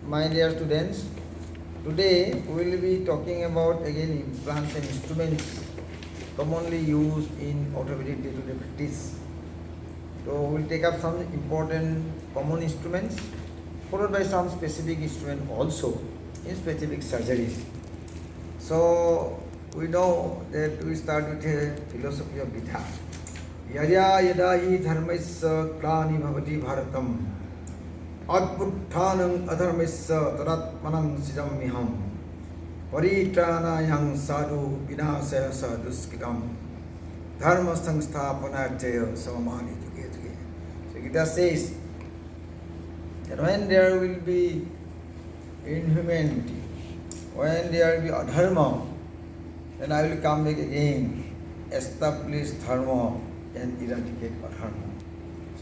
My dear students, today we will be talking about again implants and instruments commonly used in orthopedic day-to-day practice. So we will take up some important common instruments followed by some specific instrument also in specific surgeries. So we know that we start with a philosophy of Gita. Yaya yada hi dharmaisya klani bhavati bharatam adbuddhanam adharmaisya tadatmanam sidamiham paritranayang sadhu vinasaya sadhuskidam dharma samsthapanatya samamani juge juge. So Gita says that when there will be inhumanity, when there will be adharma, then I will come back again, establish dharma and eradicate adharma.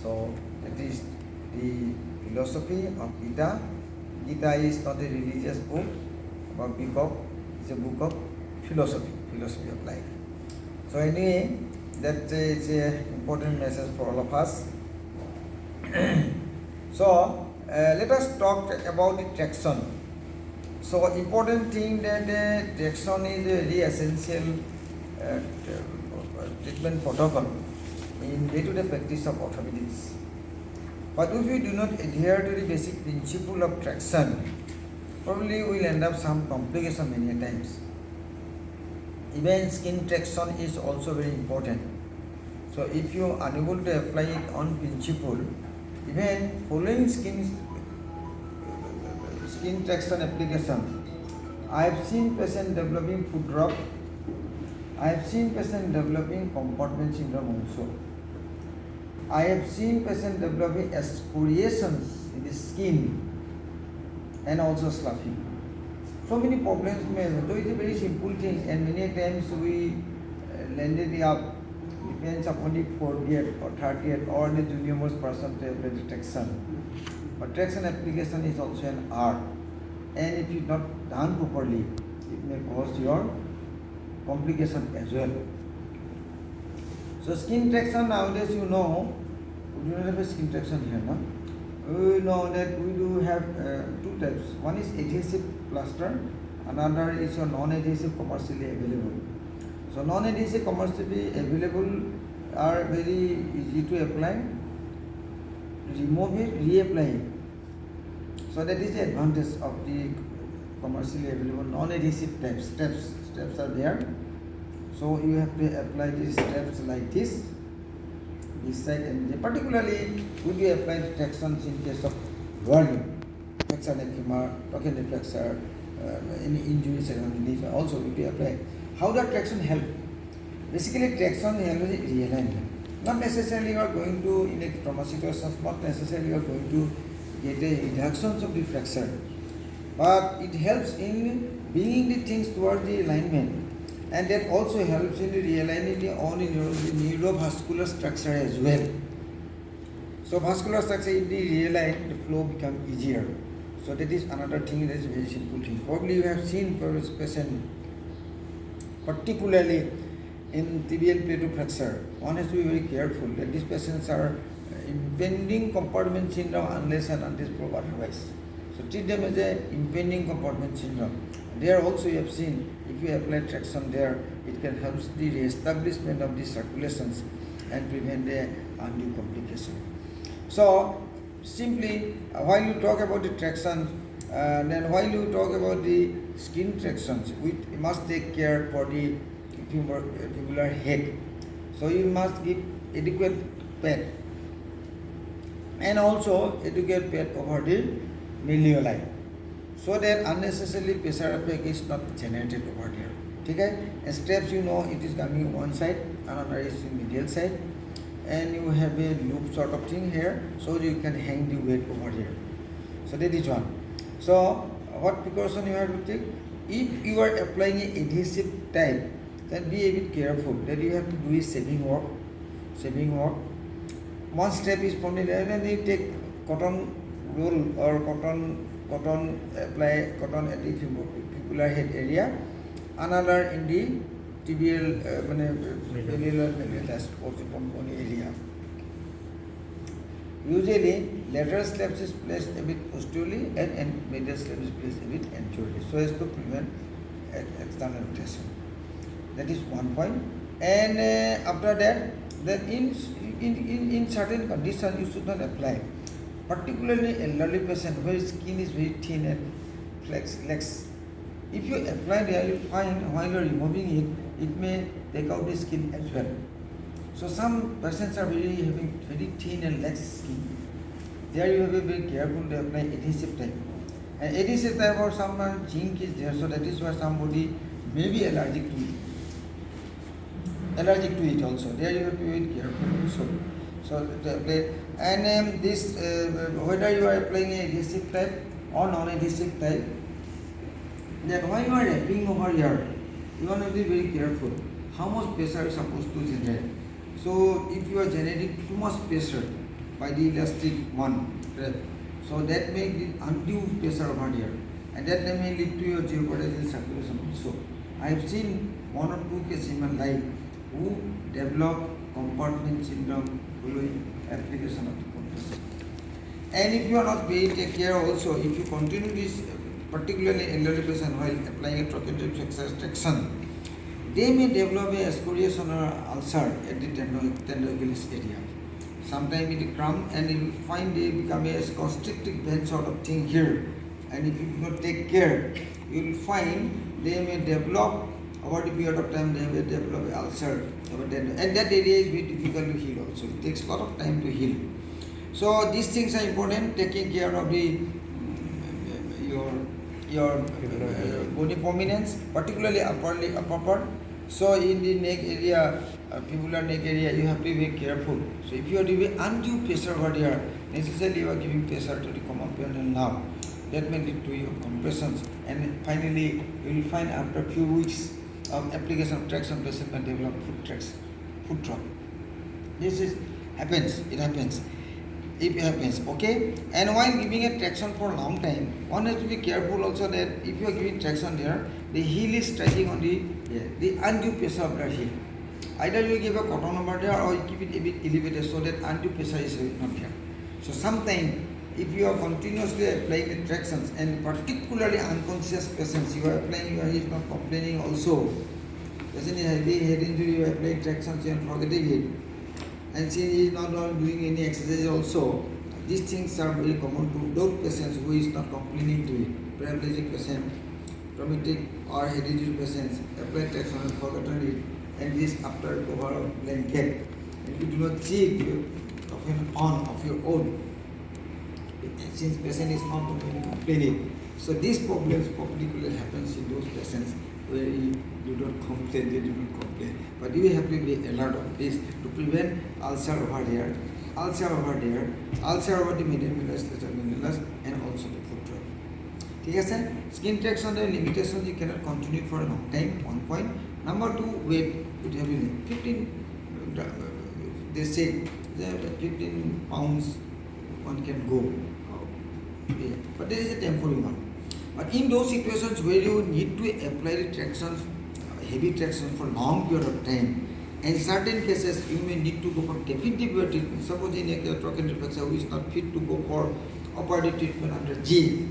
So that is the philosophy of Gita. Gita is not a religious book, but it's a book of philosophy of life. So anyway, that is an important message for all of us. So let us talk about the traction. So important thing that traction is a very essential treatment protocol in day-to-day practice of orthopedics. But if we do not adhere to the basic principle of traction, probably we will end up some complication many times. Even skin traction is also very important. So if you are unable to apply it on principle, even following skin traction application, I have seen patients developing foot drop. I have seen patients developing compartment syndrome also. I have seen patients developing excoriations in the skin and also sloughing. So many problems may arise. So it's a very simple thing, and many times we landed it up, depends upon the 40th or 30th or the junior most person to apply the traction. But traction application is also an art, and if it's not done properly, it may cause your complication as well. So skin traction nowadays, you know, we do not have a skin traction here, no? We know that we do have two types. One is adhesive plaster, another is your non-adhesive commercially available. So non-adhesive commercially available are very easy to apply. Remove it, reapply it. So that is the advantage of the commercially available non-adhesive steps. Steps are there. So you have to apply these steps like this side, and particularly would you apply the tractions in case of burning, flexor neck femur, trochanteric flexor, any injuries around the knees also would be applied. How does traction help? Basically, traction helps with realignment. Not necessarily you are going to, in a trauma situation, not necessarily you are going to get a reduction of the flexor, but it helps in bringing the things towards the alignment, and that also helps in realigning the neurovascular structure as well. So vascular structure, if they realign, the flow becomes easier. So that is another thing, that is a very simple thing. Probably you have seen for this patient, particularly in tibial plateau fracture, one has to be very careful that these patients are impending compartment syndrome unless and until proved otherwise. So treat them as a impending compartment syndrome. There also you have seen, if you apply traction there, it can help the re-establishment of the circulations and prevent the undue complication. So simply, while you talk about the traction, then while you talk about the skin tractions, we must take care for the tubular head. So you must give adequate pad and also adequate pad over the malleoli, so that unnecessarily pressure effect is not generated over there. Okay? And straps, you know, it is coming one side, another is in medial side, and you have a loop sort of thing here, so you can hang the weight over here. So that is one. So what precaution you have to take? If you are applying an adhesive type, then be a bit careful that you have to do is saving work. One step is from there, and then you take cotton roll or cotton apply cotton at the fibular head area, another in the tibial malleolar area. Usually, lateral slabs is placed a bit posteriorly and medial slab is placed a bit anteriorly, so as to prevent external rotation. That is one point. And after that, then in certain conditions you should not apply, particularly elderly patient where skin is very thin and flex. If you apply there, you find while you are removing it, it may take out the skin as well. So some patients are having very thin and lax skin. There you have to be very careful to apply adhesive type. And adhesive type or some zinc is there, so that is why somebody may be allergic to it. Also. There you have to be very careful also. So to apply, and this whether you are applying adhesive type or non-adhesive type, that when you are wrapping over here, you want to be very careful how much pressure is supposed to generate. So if you are generating too much pressure by the elastic one wrap, so that may give undue pressure over here, and that may lead to your jeopardizing circulation also. I have seen one or two cases in my life who develop compartment syndrome following application of the compressor. And if you are not very take care also, if you continue this, particularly elderly patient while applying a trochanteric extraction, they may develop a excoriation or ulcer at the tendinochilus area. Sometimes it will cramp and you will find they become a constricting band sort of thing here. And if you do not take care, you will find they may develop over the period of time, they may develop an ulcer over the and that area is very difficult to heal also. It takes a lot of time to heal. So these things are important, taking care of the your bony prominence, particularly upper part. So in the neck area, tubular neck area, you have to be very careful. So if you are giving undue pressure over here, necessarily you are giving pressure to the common perineal nerve. That may lead to your compressions, and finally you will find after a few weeks of application of traction, patient may develop foot drop. It happens. If it happens, okay. And while giving a traction for a long time, one has to be careful also that if you are giving traction there, the heel is striking on the undue pressure of the heel. Either you give a cotton over there or you keep it a bit elevated so that undue pressure is not there. So sometimes if you are continuously applying the tractions, and particularly unconscious patients, you are applying, he is not complaining also. Patient is having head injury, you are applying tractions, you are forgetting it. And since he is not doing any exercise also, these things are very common to those patients who is not complaining to it. Paraplegic patient, traumatic or head injury patients, apply traction and forgotten it, and this after cover of blanket. And you do not see it of your own, since patient is not complaining. So these problems particularly happens in those patients where you don't complain, they do not complain. But you have to be alert of this to prevent ulcer over there, ulcer over the median millus, and also the foot drop. Okay, skin traction limitations, you cannot continue for a long time. 1 point. Number 2, weight. It have been 15. They say that 15 pounds one can go. But there is a temporary one. But in those situations where you need to apply the traction, heavy traction for long period of time, in certain cases you may need to go for definitive treatment. Suppose in a trochanteric fracture who is not fit to go for operative treatment under G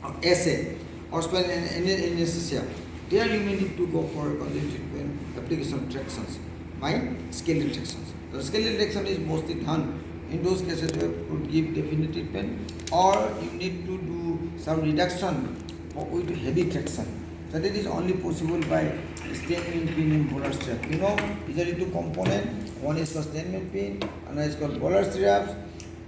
or SA or spinal anesthesia, there you may need to go for conservative treatment, application of tractions by scaled tractions. The scaled traction is mostly done. In those cases, you could give definite treatment, or you need to do some reduction with heavy traction. So that is only possible by statement pin and Bowler strap. You know, these are the two components. One is called statement pin, another is called Bowler straps.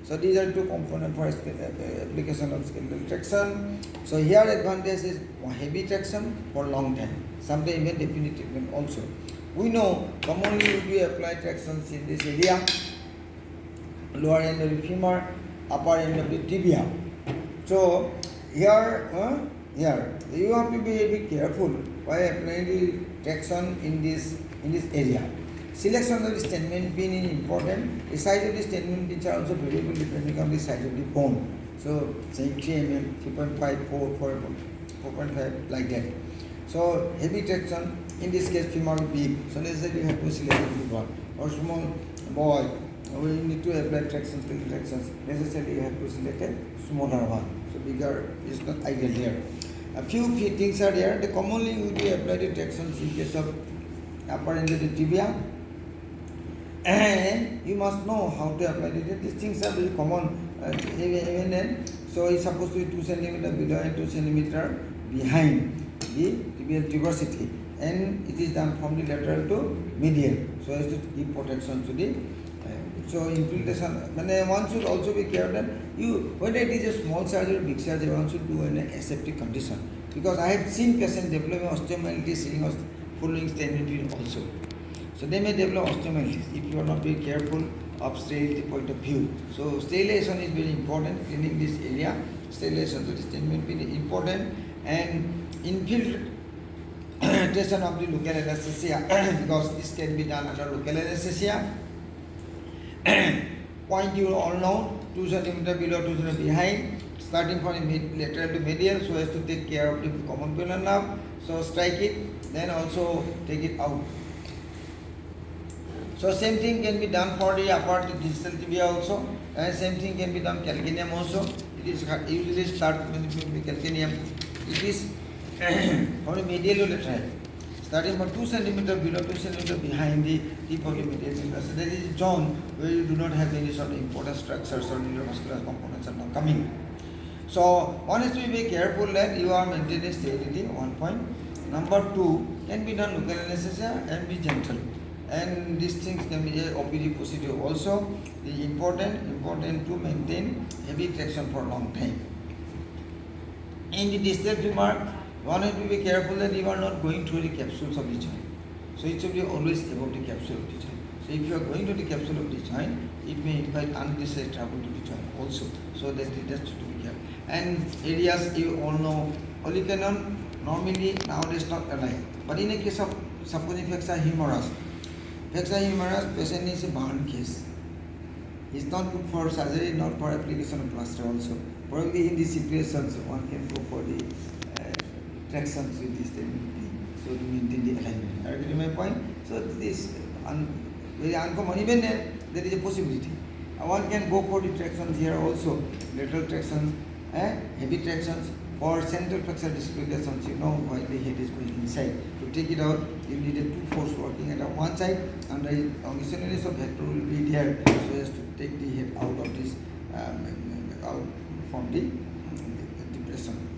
So these are two components for application of skeletal traction. So here advantage is heavy traction for long time. Sometimes even definite treatment also. We know commonly we apply tractions in this area. Lower end of the femur, upper end of the tibia. So here you have to be a bit careful while applying the traction in this area. Selection of the statement pin is important. The size of the statement pins are also variable depending on the size of the bone. So say 3 mm, 3.5, 4, 4.5 like that. So heavy traction, in this case femur big. So let's say you have to select a big one or small boy we need to apply tractions, necessarily you have to select a smaller one. So bigger is not ideal here. A few things are there. The commonly we do apply the tractions in case of upper and the tibia. And you must know how to apply it. These things are very common. Even then, so it's supposed to be 2 centimeter below and 2 centimeter behind the tibial tuberosity, and it is done from the lateral to medial, so as to give protection to the. So infiltration. One should also be careful that whether it is a small surgery or big surgery, one should do in an aseptic condition, because I have seen patients developing osteomyelitis following sterility also. So they may develop osteomyelitis if you are not very careful of sterility point of view. So sterilization is very important, cleaning this area. Sterilization to this thing will be important, and infiltration of the local anesthesia because this can be done under local anesthesia. Point you all know, 2 centimeter below, 2 centimeter behind, starting from the lateral to medial, so as to take care of the common pillar nerve. So strike it, then also take it out. So same thing can be done for the upper distal tibia also, and same thing can be done calcaneum also. It is usually start with the calcaneum. It is for the medial lateral, starting from 2 centimeter below, 2 centimeter behind the tip of the medial finger. So that is a zone where you do not have any sort of important structures or neuromuscular components are not coming. So one is to be very careful that you are maintaining sterility. 1 point. Number 2, can be done local anesthesia and be gentle. And these things can be a OPD procedure also. The important to maintain heavy traction for a long time. In the distal femur, one has to be careful that you are not going through the capsules of the joint. So it should be always above the capsule of the joint. So if you are going to the capsule of the joint, it may invite unnecessary travel to the joint also. So that should be careful. And areas you all know, olecranon normally nowadays not alive. But in a case of supposing flexor humerus, patient is a burn case. It's not good for surgery, not for application of plaster also. Probably in these situations, one can go for the tractions with this stability, so to maintain the alignment. Are you getting my point? So this very uncommon. Even then, there is a possibility. One can go for the tractions here also, lateral tractions, heavy tractions, or central flexor dislocations. You know why the head is going inside. To take it out, you need a 2 force working at one side, and the longitudinalness of head will be there, so as to take the head out of this, out from the depression.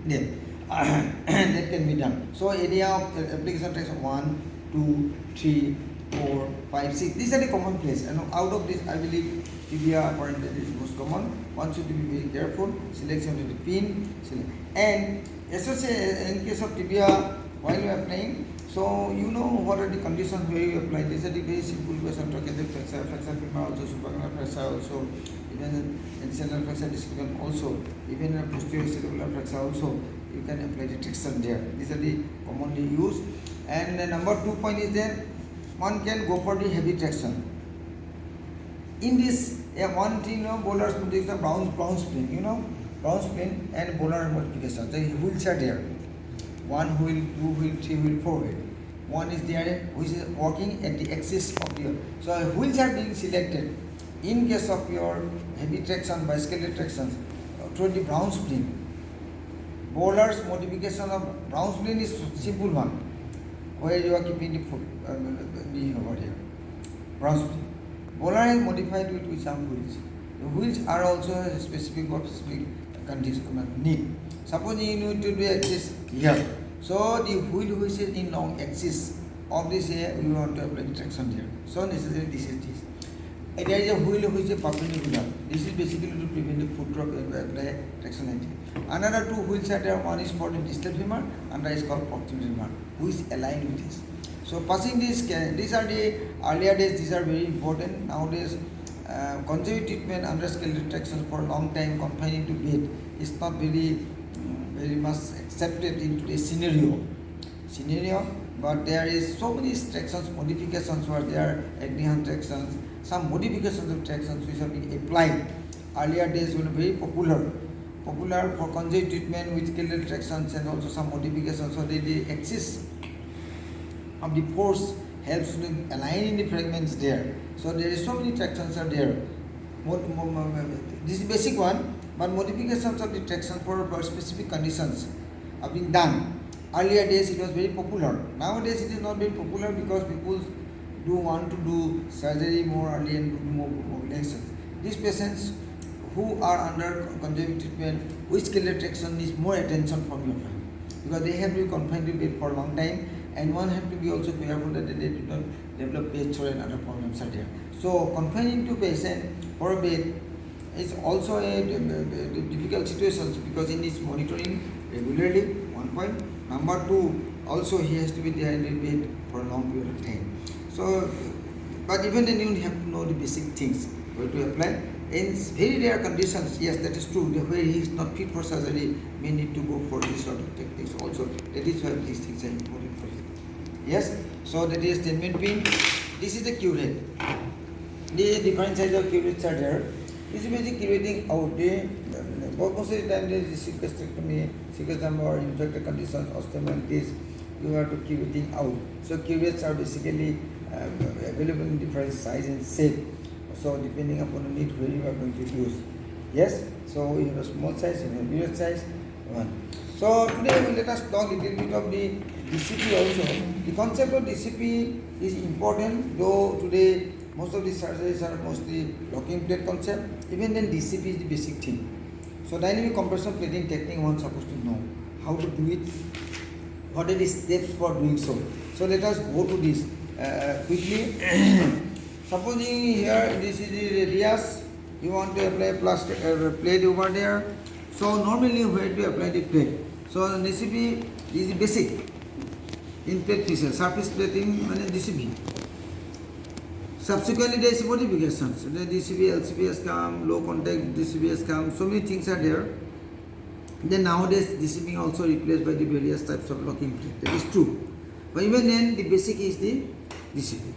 Then that can be done. So area of application traction 1, 2, 3, 4, 5, 6. These are the common place, and out of this, I believe tibia apparently is most common. One should be very careful. Selection of the pin, and associate in case of tibia while you are applying. So you know what are the conditions where you apply. These are the very simple question. Trochanteric flexor, flexor femur also, supranuclear flexor also, even ancillary flexor dislocation also, even posterior cervical flexor also. You can apply the traction there. These are the commonly used. And the number 2 point is that one can go for the heavy traction. In this, one thing, bowlers is the Brown spleen, Brown spleen and bowler modification. The wheels are there. 1 wheel, 2 wheel, 3 wheel, 4 wheel. One is there which is working at the axis of your. So wheels are being selected. In case of your heavy traction, bicycle tractions, through the Brown spleen. Bowler's modification of Brown spleen is simple one, where you are keeping the foot knee over here. Brown spleen. Bowler is modified with some wheels. The wheels are also specific condition need. Suppose you need to do axis here. So the wheel which is in long axis of this here, we want to apply traction here. So necessarily this is this. And there is a wheel which is perpendicular. This is basically to prevent the foot drop and apply traction here. Another 2 wheels are there. One is for the distal femur, another is called proximal femur, who is aligned with this. So passing these are the earlier days. These are very important. Nowadays, conservative treatment under skeletal tractions for a long time, confining to bed, is not very much accepted in today's scenario. But there is so many tractions modifications where there are Agnehan tractions, some modifications of tractions which are being applied. Earlier days were very popular for conservative treatment with skeletal tractions and also some modifications. So the axis of the force helps to align the fragments there. So there is so many tractions are there. This is basic one, but modifications of the traction for specific conditions are being done. Earlier days it was very popular. Nowadays it is not very popular because people do want to do surgery more early and do more mobilizations. These patients who are under conservative treatment with scaled traction needs more attention from your friend, because they have to be confined to bed for a long time, and one have to be also careful that they do not develop page or other problems are there. So confining to patient for a bed is also a difficult situation, because he needs monitoring regularly, one point. Number two, also he has to be there in the bed for a long period of time. So, but even then you have to know the basic things where to apply. In very rare conditions, yes, that is true, where he is not fit for surgery, may need to go for this sort of techniques also. That is why these things are important for you. Yes, so that is statement pin. This is the curate. The different size of curates are there. This is basically curating out the most of the time there is cystectomy, or infected conditions, osteomyelitis, you have to curating out. So curates are basically available in different size and shape. So depending upon the need where you are going to use. Yes, so we have a small size and a medium size one. So today let us talk a little bit of the DCP also. The concept of DCP is important, though today most of the surgeries are mostly locking plate concept. Even then DCP is the basic thing. So dynamic compression plating technique one is supposed to know how to do it, what are the steps for doing so. So let us go to this quickly. Supposing here this is the radius, you want to apply plastic plate over there. So normally where do you apply the plate? So DCP is basic in plate feature, surface plating DCP. Subsequently there is modifications. The DCP, LCP has come, low contact DCP has come, so many things are there. Then nowadays DCP also replaced by the various types of locking plate. That is true. But even then the basic is the DCP.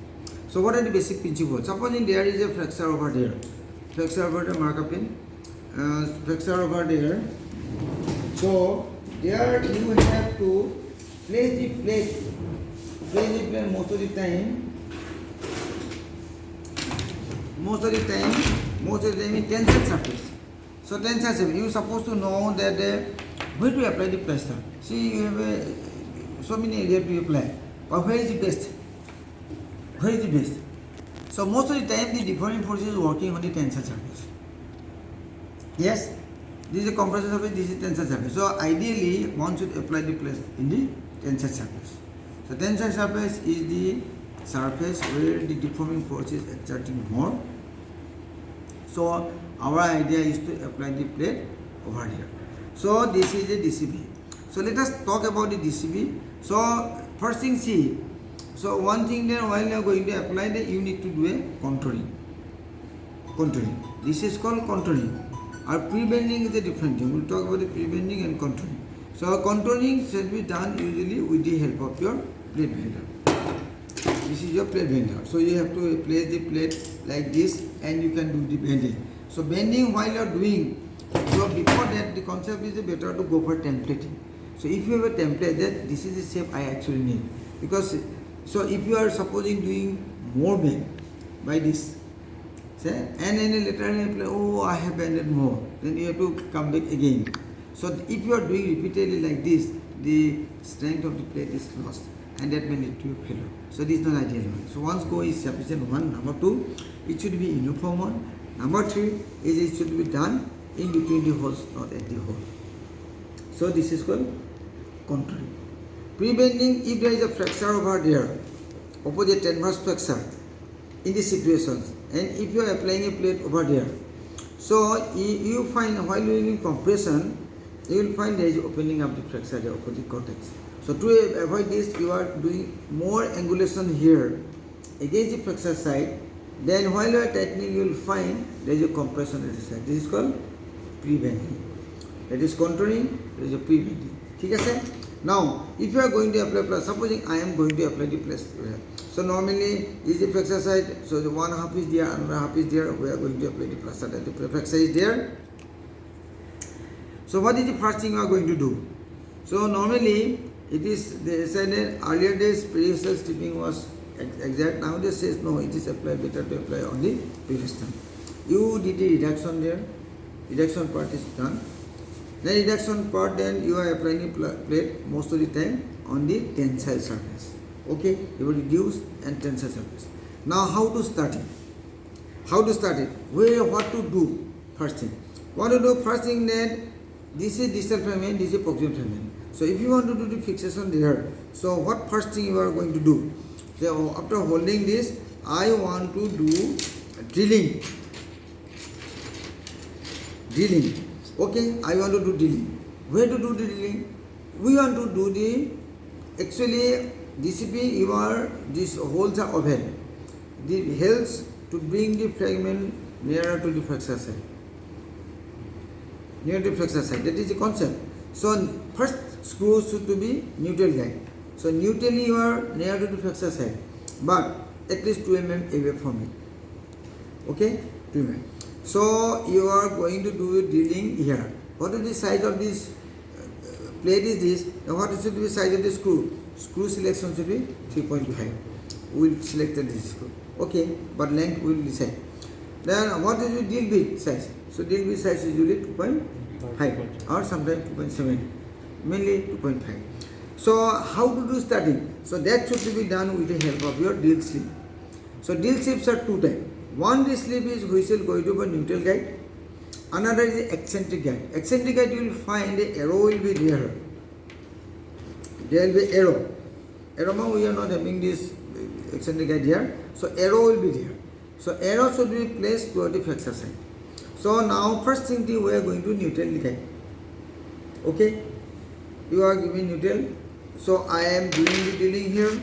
So what are the basic principles? Supposing there is a flexure over there. Flexure over there, mark up in. Flexure over there. So there you have to place the plate. Place the plate most of the time. Most of the time in tensile surface. So tensile surface, you are supposed to know that where to apply the pressure. See, you have so many areas to apply. But where is the best? Where is the best? So most of the time the deforming force is working on the tensile surface. Yes, this is a compression surface, this is tensile surface. So ideally one should apply the pressure in the tensile surface. So tensile surface is the surface where the deforming force is exerting more. So our idea is to apply the plate over here. So this is a DCP. So let us talk about the DCP. So first thing, see. So one thing there, while you are going to apply that, you need to do a contouring. Contouring. This is called contouring. Our pre-bending is a different thing. We will talk about the pre-bending and contouring. So contouring should be done usually with the help of your plate bender. This is your plate bender. So you have to place the plate like this and you can do the bending. So bending while you are doing, so before that the concept is better to go for templating. So if you have a template, that this is the shape I actually need. Because so if you are supposing doing more bend by this, say, and then later on, oh, I have bended more, then you have to come back again. So if you are doing repeatedly like this, the strength of the plate is lost, and that may lead to a failure. So this is not ideal one. So once go is sufficient one. Number two, it should be uniform one. Number three is it should be done in between the holes, not at the hole. So this is called contouring. Pre-bending, if there is a flexure over there, opposite transverse flexure in these situations, and if you are applying a plate over there, so you find while doing compression, you will find there is opening up the flexure, the opposite cortex. So to avoid this, you are doing more angulation here against the flexure side. Then while you are tightening, you will find there is a compression at the side. This is called pre-bending. That is contouring, there is a pre-bending. Okay? Now, if you are going to apply plus, supposing I am going to apply the plus. So normally is the flexor side, so the one half is there, another half is there, we are going to apply the plus side, the flexor is there. So what is the first thing you are going to do? So normally it is, they said that earlier days periosteal stripping was exact. Nowadays says no, it is applied better to apply on the pedestal. You did the reduction there, reduction part is done. Then reduction part, then you are applying the plate most of the time on the tensile surface. Okay, you will reduce and tensile surface. Now how to start it? How to start it? What to do first thing? What to do first thing, then this is distal femur, this is proximal femur. So if you want to do the fixation there, so what first thing you are going to do? So after holding this, I want to do drilling. Drilling. Okay, I want to do drilling. Where to do the drilling? We want to do the, actually DCP, these holes are oval. It helps to bring the fragment nearer to the flexor side. Near to flexor side. That is the concept. So first screw should to be neutral guide. So neutrally you are near to the flexor side, but at least 2 mm away from it. Okay, 2 mm. So you are going to do drilling here. What is the size of this plate is this? Now what should be the size of the screw? Screw selection should be 3.5. We will select this screw. Okay, but length we will decide. Then what is the drill bit size? So drill bit size is usually 2.5 or sometimes 2.7. Mainly 2.5. So how to do starting? So that should be done with the help of your drill slip. So drill slips are two types. One drill slip is which will go to a neutral guide. Another is the eccentric guide. Eccentric guide you will find the arrow will be there. There will be arrow. Arrow, we are not having this eccentric guide here. So arrow will be there. So arrow should be placed toward the flexor side. So now first thing we are going to neutral guide. Okay. You are giving neutral. So I am doing the drilling here.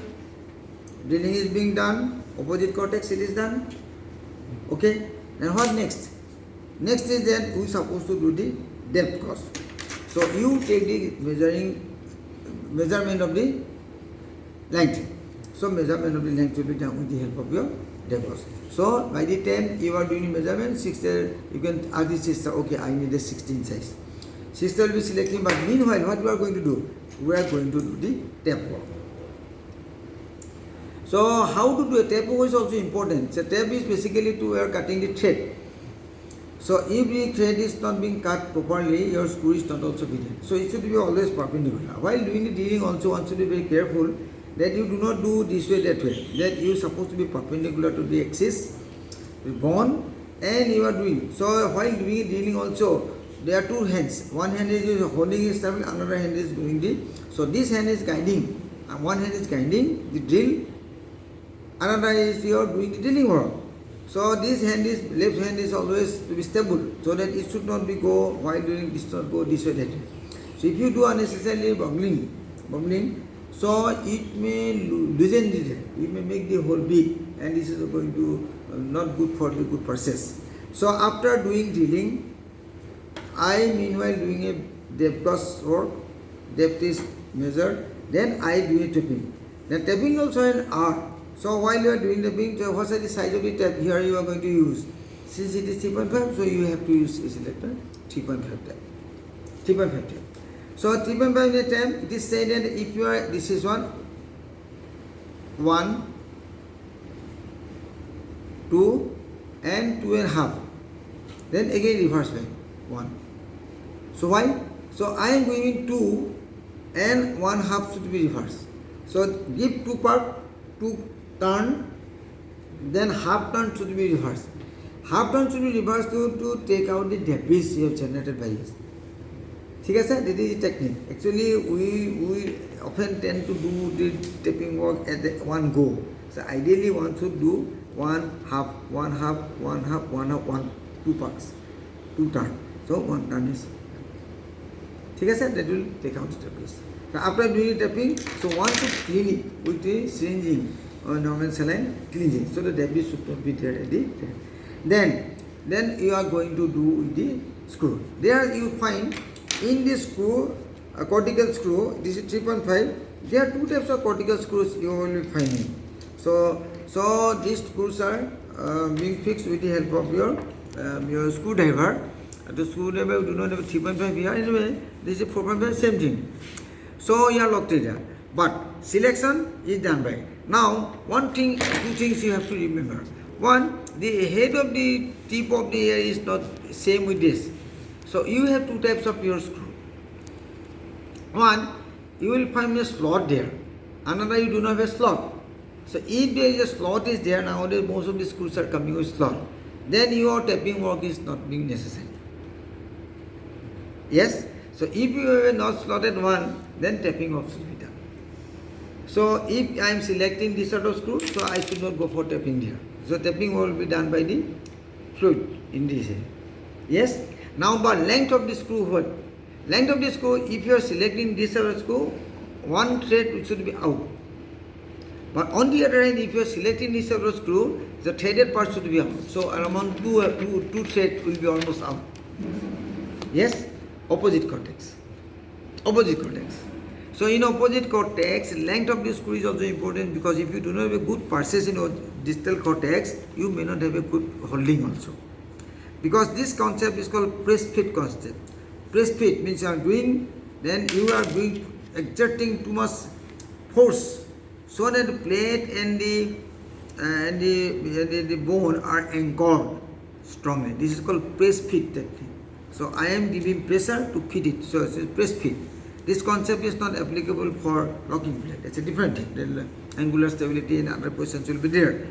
Drilling is being done. Opposite cortex it is done. Okay. And what next? Next is that we are supposed to do the depth cross. So you take the measurement of the length. So measurement of the length will be done with the help of your depth cross. So by the time you are doing the measurement, you can ask the sister, okay, I need a 16 size. Sister will be selecting, but meanwhile, what we are going to do? We are going to do the tape work. So how to do a tape work is also important. So tape is basically we are cutting the thread. So if the thread is not being cut properly, your screw is not also fitted. So it should be always perpendicular. While doing the drilling also, one should be very careful that you do not do this way, that way. That you are supposed to be perpendicular to the axis, the bone, and you are doing. So while doing drilling also, there are two hands. One hand is holding the stable, another hand is doing the. So this hand is guiding. One hand is guiding the drill. Another is you are doing the drilling work. So this hand is, left hand is always to be stable, so that it should not be go while doing this, not go this way, that way. So if you do unnecessarily bubbling, so it may loosen the drill. It may make the hole big, and this is going to not good for the good process. So after doing drilling, I meanwhile doing a depth cross work, depth is measured, then I do a tapping. Then tapping also an art. So while you are doing tapping, so what is the size of the tap here you are going to use? Since it is 3.5, so you have to use a selector 3.5 tap. 3.5 tap. So 3.5 is a tap. It is said that if you are, this is 1, 2 and 2.5. Then again reverse back 1. So why? So I am going 2 and 1/2 should be reversed. So give 2 turn, then half turn should be reversed. Half turn should be reversed to take out the debris you have generated by it. Okay, sir? That is the technique. Actually, we often tend to do the tapping work at one go. So ideally, one should do 1/2, 1/2, 1/2, 1/2, 2 parts, 2 turn. So 1 turn is. Okay, sir? That will take out the debris. So after doing the tapping, so one should clean it with the syringing or normal saline cleansing, so the debris should not be there at the end. Then you are going to do with the screw. There you find in this screw, a cortical screw, this is 3.5. There are two types of cortical screws you will be finding. So these screws are being fixed with the help of your screwdriver. The screwdriver do not have 3.5 here. Anyway, this is 4.5, same thing. So you are locked there. but selection is done by. Now, one thing, two things you have to remember. One, the head of the tip of the ear is not same with this. So you have two types of your screw. One, you will find a slot there. Another, you do not have a slot. So if there is a slot is there, nowadays most of the screws are coming with slot. Then your tapping work is not being necessary. Yes? So if you have a not slotted one, then tapping work should be done. So if I am selecting this sort of screw, so I should not go for tapping here. So tapping will be done by the fluid in this area. Yes? Now but length of the screw, what? Length of the screw, if you are selecting this sort of screw, one thread should be out. But on the other hand, if you are selecting this sort of screw, the threaded part should be out. So around two threads will be almost out. Yes? Opposite cortex. Opposite cortex. So in opposite cortex, length of the screw is also important, because if you do not have a good pulses in your distal cortex, you may not have a good holding also. Because this concept is called press fit concept. Press fit means you are doing, then you are doing, exerting too much force, so that the plate and the bone are anchored strongly. This is called press fit technique. So I am giving pressure to fit it. So it's press fit. This concept is not applicable for locking plate. It's a different thing. The angular stability and other positions will be there.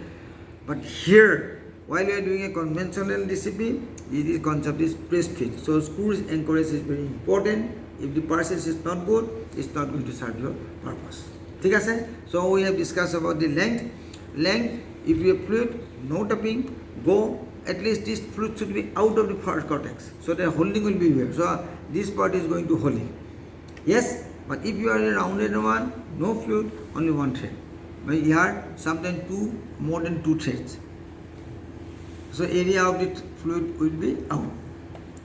But here, while you are doing a conventional DCP, this concept is press fit. So screws anchorage is very important. If the pulses is not good, it's not going to serve your purpose. Okay? So we have discussed about the length. Length, if you have fluid, no tapping, go. At least this fluid should be out of the first cortex. So the holding will be here. So this part is going to hold it. Yes? But if you are a rounded one, no fluid, only one thread. But here, sometimes more than two threads. So area of the fluid will be out.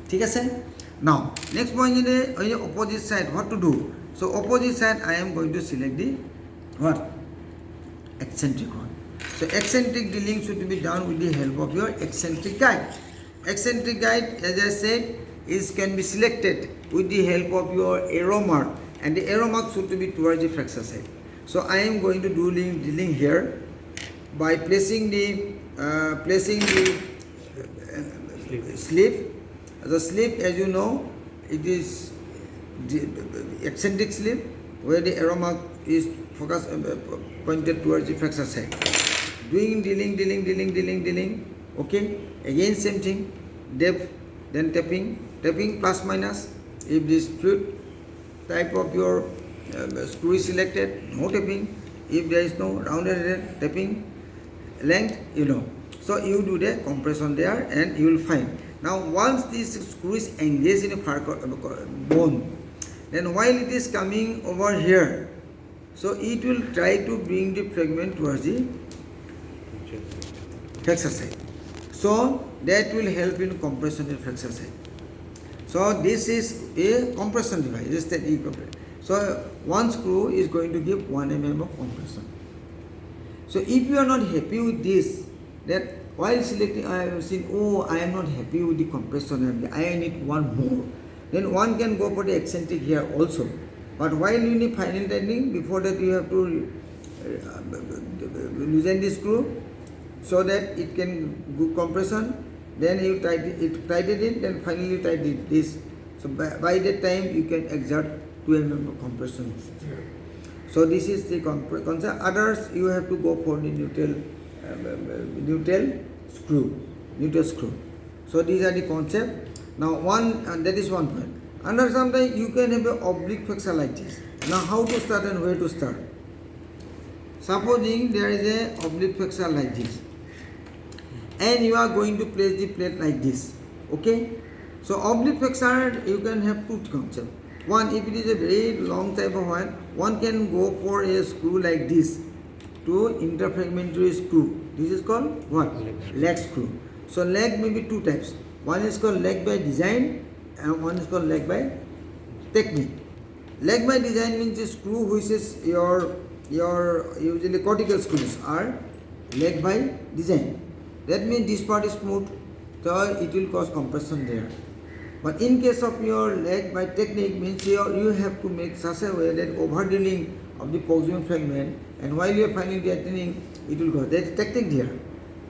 Okay? Now, next point is the opposite side, what to do? So opposite side, I am going to select the what? Eccentric one. So eccentric drilling should be done with the help of your eccentric guide. Eccentric guide, as I said, can be selected with the help of your arrow mark, and the arrow mark should be towards the flexor side. So I am going to do drilling here by placing the sleeve. The sleeve, as you know, it is the eccentric sleeve, where the arrow mark is focused pointed towards the flexor side. Doing drilling. Okay, again same thing. Depth, then tapping plus minus. If this fluid type of your screw is selected, no tapping. If there is no rounded head, tapping. Length, you know. So you do the compression there, and you will find. Now once this screw is engaged in a bone, then while it is coming over here, so it will try to bring the fragment towards the flexor side. So that will help in compression in flexor side. So this is a compression device. This is the E-compression. So one screw is going to give 1 mm of compression. So if you are not happy with this, that while selecting, I have seen, I am not happy with the compression, I need one more. Then one can go for the eccentric here also. But while you need final tightening, before that you have to loosen the screw so that it can do compression. Then you tighten it, then finally you tighten this. So by that time you can exert 2 mm of compression. So this is the concept. Others you have to go for the neutral screw. So these are the concept. Now that is one point. Another, sometimes you can have an oblique flexor like this. Now how to start and where to start? Supposing there is a oblique flexor like this, and you are going to place the plate like this. Okay? So oblique flexor, you can have two concepts. One, if it is a very long type of one can go for a screw like this to interfragmentary screw. This is called what? Leg screw. So leg may be two types. One is called leg by design, and one is called leg by technique. Leg by design means a screw which is your usually cortical screws are leg by design. That means this part is smooth, so it will cause compression there. But in case of your leg by technique means you have to make such a way that overdealing of the proximal fragment, and while you are finally tightening, it will go. That is technique here.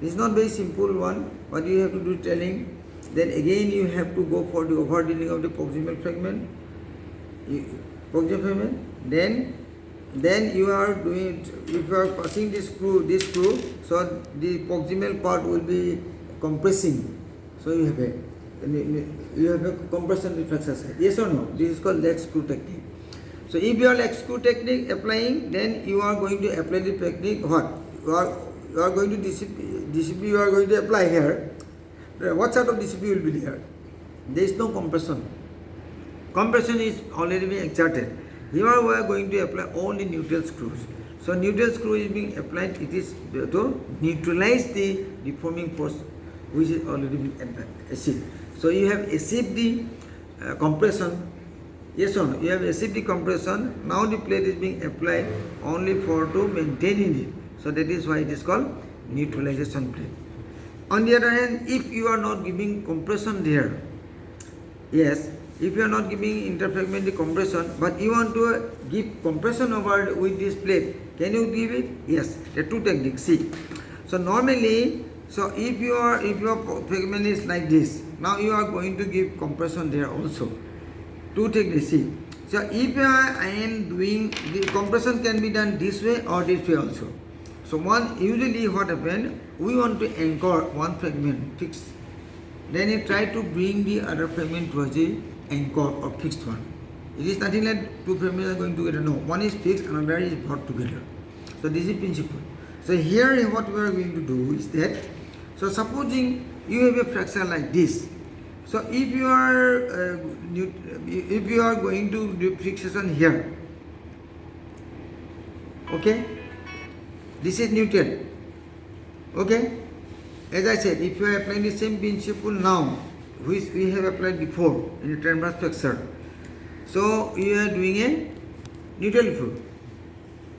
This is not very simple one, but you have to do training. Then again you have to go for the overdealing of the proximal fragment. Then you are doing, if you are passing this screw, so the proximal part will be compressing. So you have a compression reflexor side. Yes or no? This is called leg screw technique. So if you are leg screw technique applying, then you are going to apply the technique. What? You are going to DCP you are going to apply here. What sort of DCP will be there? There is no compression. Compression is already being exerted. Here we are going to apply only neutral screws. So neutral screw is being applied. It is to neutralize the deforming force which is already been achieved. So you have achieved the compression. Yes or no? You have achieved the compression. Now the plate is being applied only for to maintaining it. So that is why it is called neutralization plate. On the other hand, if you are not giving compression there, yes, if you are not giving interfragmentary compression, but you want to give compression over with this plate, can you give it? Yes. There are two techniques. See. So normally, so if your fragment is like this, now you are going to give compression there also. Two techniques. See. So if I am doing, the compression can be done this way or this way also. So usually what happens, we want to anchor one fragment fixed. Then you try to bring the other fragment towards the anchor or fixed one. It is nothing like two fragments are going together. No, one is fixed, another is brought together. So this is principle. So here what we are going to do is that, so supposing you have a fracture like this. So if you are going to do fixation here, okay, this is neutral, okay. As I said, if you are applying the same principle now, which we have applied before in the transverse flexor, so you are doing a neutral fluid,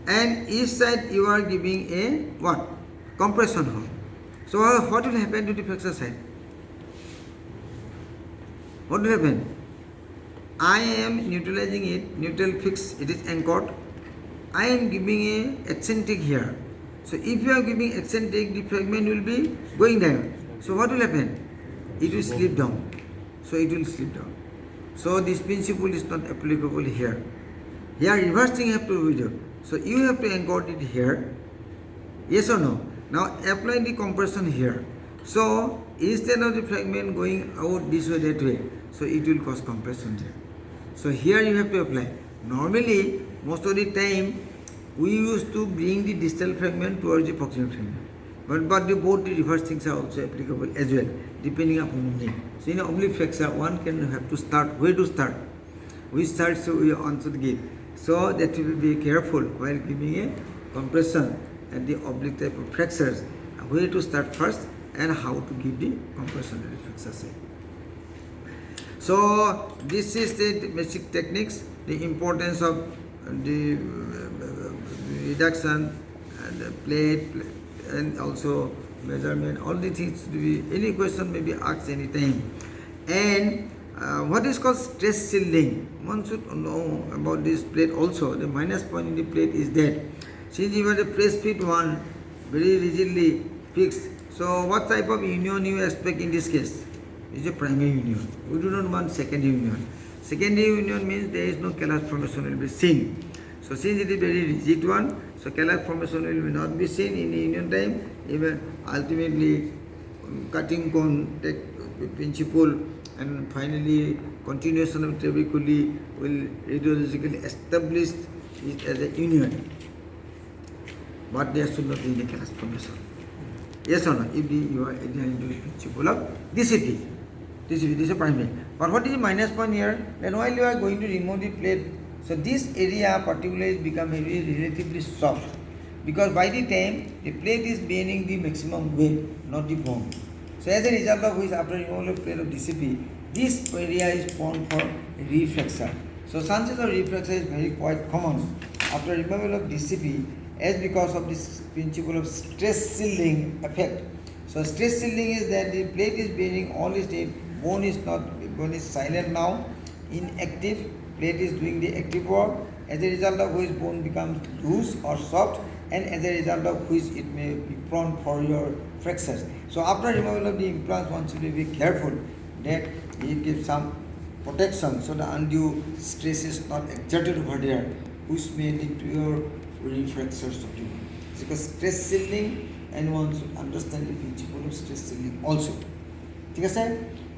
and each side you are giving a what? Compression hold. So what will happen to the flexor side? What will happen? I am neutralizing it, neutral fix, it is anchored. I am giving a eccentric here. So if you are giving eccentric, the fragment will be going down. So what will happen? It will slip down. So it will slip down. So this principle is not applicable here. Here reverse thing have to be done. So you have to anchor it here. Yes or no? Now apply the compression here. So instead of the fragment going out this way, that way, so it will cause compression there. So here you have to apply. Normally, most of the time, we used to bring the distal fragment towards the proximal fragment. But both the reverse things are also applicable as well, depending upon the need. So in an oblique flexor, one can have to start. Where to start? We start so we answer the give. So that we will be careful while giving a compression at the oblique type of flexors. Where to start first and how to give the compression at the flexor side. So this is the basic techniques, the importance of the reduction and the plate and also measurement, all the things to be, any question may be asked anytime. And what is called stress shielding, one should know about this plate also. The minus point in the plate is that since you have a press fit one very rigidly fixed, so what type of union you expect in this case? It's a primary union. We do not want secondary union. Secondary union means there is no callus formation will be seen. So since it is very rigid one, so callus formation will not be seen in the union time. Even ultimately cutting cone take principle and finally continuation of trabeculae will radiologically establish it as a union. But there should not be any callus formation. Yes or no? If you are adhering to the principle of DCP. This is a primary. But what is the minus point here? Then while you are going to remove the plate, so this area particularly become relatively soft, because by the time the plate is bearing the maximum weight, not the bone. So as a result of which, after removal of plate of DCP, this area is prone for reflexor. So chances of reflexor is very quite common after removal of DCP, as because of this principle of stress shielding effect. So stress shielding is that the plate is bearing all its bone is silent now, inactive, plate is doing the active work, as a result of which bone becomes loose or soft, and as a result of which it may be prone for your fractures. So after removal of the implants, one should be careful that you give some protection so the undue stress is not exerted over there, which may lead to your refractures of the bone. Because stress shielding, and one should understand the principle of stress shielding also. Okay?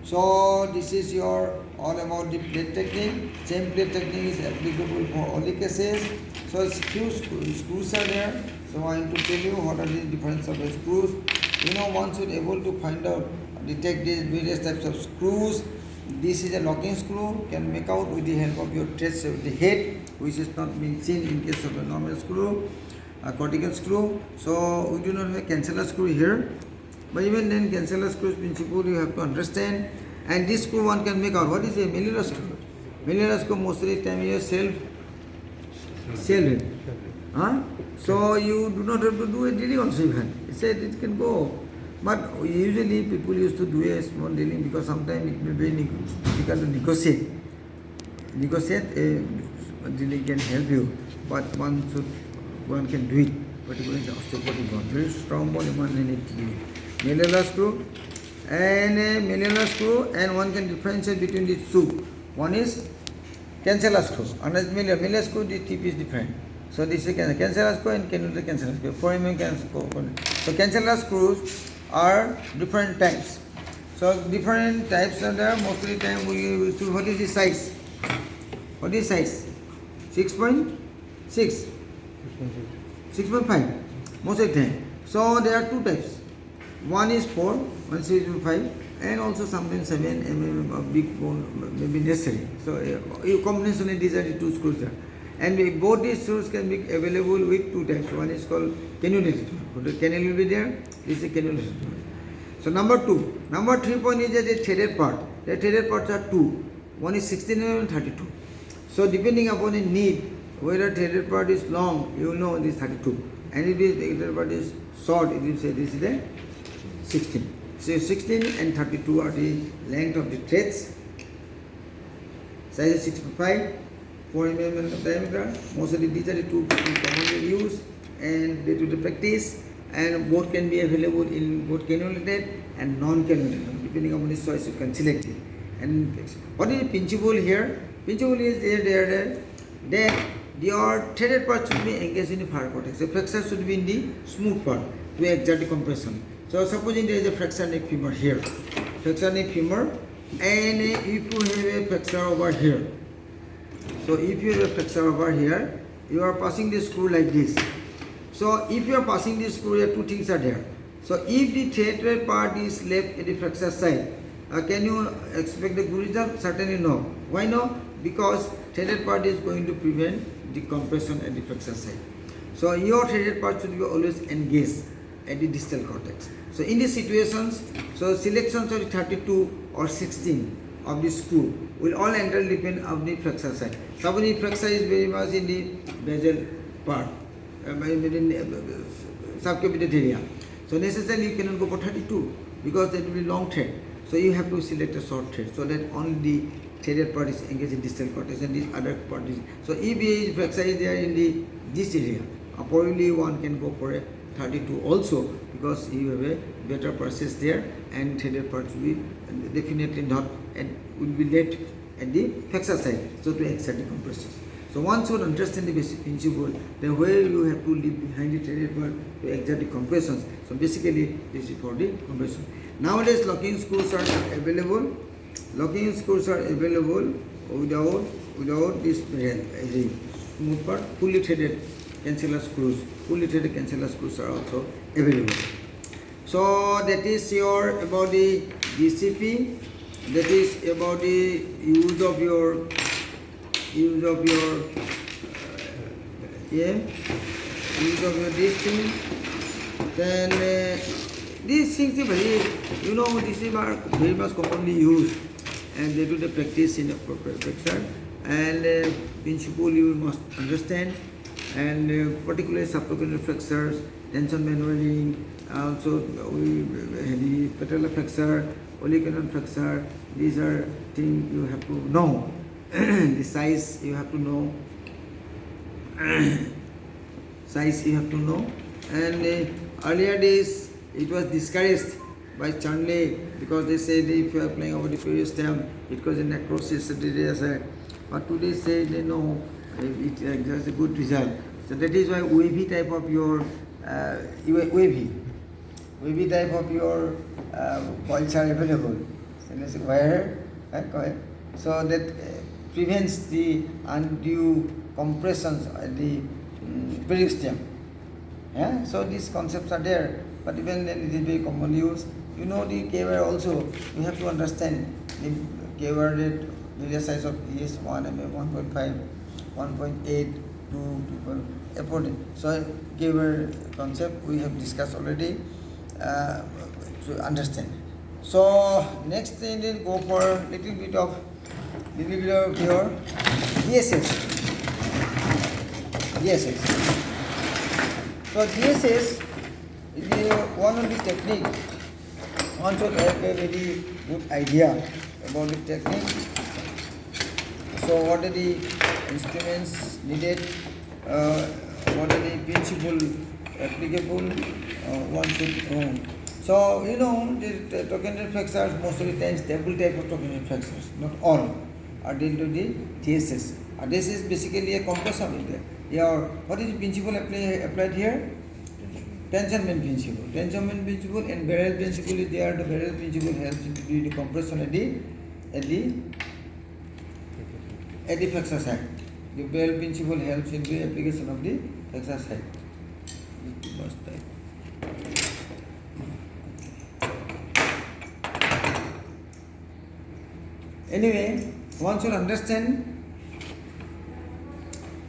So this is your all about the plate technique. Same plate technique is applicable for all the cases. So few screws are there. So I am to tell you what are the difference of the screws. One should able to find out, detect these various types of screws. This is a locking screw, can make out with the help of your test of the head, which is not being seen in case of a normal screw, a cortical screw. So we do not have a canceller screw here, but even then canceller screws principle you have to understand. And this screw one can make out. What is a Mellila screw? Mellila screw most of the time is self it. So you do not have to do a drilling also even. It said it can go. But usually people used to do a small drilling because sometimes it may be very difficult to negotiate. A drilling can help you, but one can do it, particularly the osteopathic bone. Very strong bone, one need to do it. Mellila screw and one can differentiate between these two. One is canceller screw, another is Mellila screw, the tip is different. So this is canceller screw and canceller screw. 4 mm canceller. So canceller screws are different types. So different types are there. Most of the time we will see what is the size. What is size? 6.6, 6.5. Most of the time. So there are two types. One is 4, one is 6.5, and also sometimes 7 mm of big bone may be necessary. So combination these are the two screws there. And both these screws can be available with two types. One is called cannulated. The cannula will be there. This is a cannulated one. So number 2. Number 3 point is the threaded part. The threaded parts are two. One is 16 mm and 32. So depending upon the need, whether threaded part is long, you know this 32. And if the threaded part is short, it will say this is the 16. So 16 and 32 are the length of the threads. Size is 6.5. 4 mm diameter. Most of these are the two commonly used and they do the practice, and both can be available in both cannulated and non-cannulated. Depending upon the choice, you can select it. And what is the principle here? Principle is there that your threaded part should be engaged in the far cortex. The flexor should be in the smooth part to exert the compression. So supposing there is a flexor neck femur here, flexor neck femur, and if you have a flexor over here. So if you have a flexor over here, you are passing the screw like this. So if you are passing this screw here, two things are there. So if the threaded part is left at the flexor side, can you expect the good result? Certainly no. Why no? Because threaded part is going to prevent the compression at the flexor side. So your threaded part should be always engaged at the distal cortex. So in these situations, so selections of the 32 or 16 of the screw will all entirely depend on the flexor side. Suppose the flexor is very much in the basal part, within subcapitate area. So necessarily you cannot go for 32 because that will be long thread. So you have to select a short thread so that only the threaded part is engaged in distal cortex and this other part is. So if the flexor is there in this area, probably one can go for a 32 also because you have a better process there and threaded part will be definitely not and will be left at the flexor side, so to exert the compression. So one should understand the basic principle, then where you have to leave behind the threaded part to exert the compressions. So basically this is for the compression. Nowadays locking screws are available. Locking screws are available without this smooth part, fully threaded canceller screws. Fully threaded canceller screws are also available. So that is your about the DCP. That is about the use of your this thing. Then these things are very, these are very much commonly used, and they do the practice in a proper flexor. And principle you must understand, and particularly subclavicular flexors, tension maneuvering, also the patellar flexor, olecranon flexor. These are things you have to know. The size you have to know. Size you have to know. And earlier days it was discouraged by Chanley because they said if you are playing over the periosteum, it causes necrosis. But today say they know it has a good result. So that is why wavy type of your wavy type of your coils are available. So that prevents the undue compressions at the periosteum. Yeah? So these concepts are there, but even then it is very commonly used. You know the K-wire also, you have to understand the K-wire rate, various size of ES 1, mm 1.5, 1.8, 2, 2.8. So K-wire concept we have discussed already to understand. So next thing we'll go for little bit of your DSS. So DSS is one of the technique. One should have a very good idea about the technique. So what are the instruments needed? What are the principle applicable? One should know. So you know the trochanteric flexors most of the time stable type of trochanteric flexors, not all, are dealt with the DSS. This is basically a compression. What is the principle applied here? Tension band principle. Tension band principle and barrel principle is there. The barrel principle helps in to do the compression at the flexor side. The barrel principle helps in the application of the flexor side. Anyway, one should understand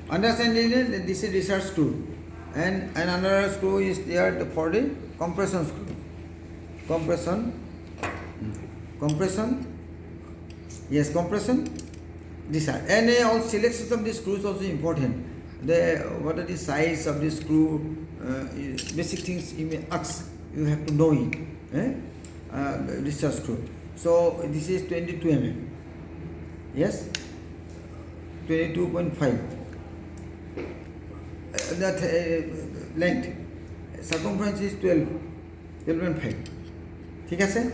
that this is research screw, and another screw is there for the compression screw. Compression. These are, and all selection of the screws also important. What are the size of the screw? Basic things you may ask. You have to know it. Research screw. So this is 22 mm. Yes, 22.5. That length. Circumference is 12.5. ठीक है sir?